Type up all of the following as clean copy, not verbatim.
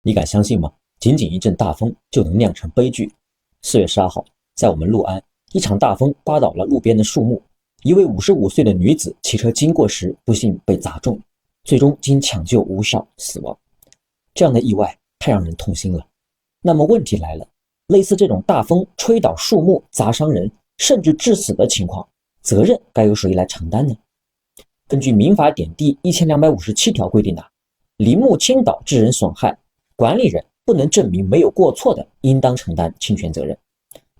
你敢相信吗？仅仅一阵大风就能酿成悲剧。4月12号，在我们六安，一场大风刮倒了路边的树木，一位55岁的女子骑车经过时不幸被砸中，最终经抢救无效死亡。这样的意外太让人痛心了。那么问题来了，类似这种大风吹倒树木砸伤人甚至致死的情况，责任该由谁来承担呢？根据民法典第1257条规定林木倾倒致人损害，管理人不能证明没有过错的，应当承担侵权责任。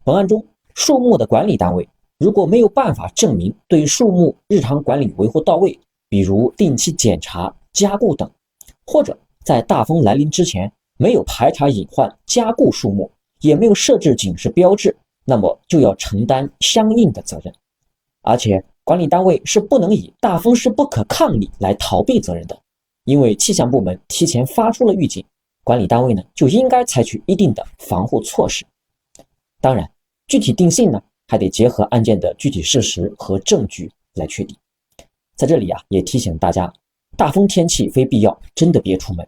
本案中，树木的管理单位如果没有办法证明对树木日常管理维护到位，比如定期检查、加固等，或者在大风来临之前没有排查隐患、加固树木，也没有设置警示标志，那么就要承担相应的责任。而且管理单位是不能以大风势不可抗力来逃避责任的，因为气象部门提前发出了预警，管理单位呢就应该采取一定的防护措施。当然，具体定性呢还得结合案件的具体事实和证据来确定。在这里也提醒大家，大风天气非必要真的别出门。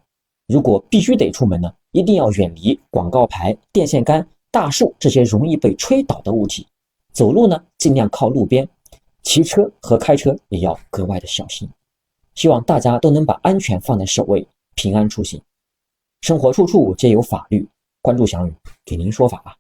如果必须得出门呢，一定要远离广告牌、电线杆、大树这些容易被吹倒的物体。走路呢尽量靠路边，骑车和开车也要格外的小心。希望大家都能把安全放在首位，平安出行。生活处处皆有法律，关注翔宇，给您说法吧。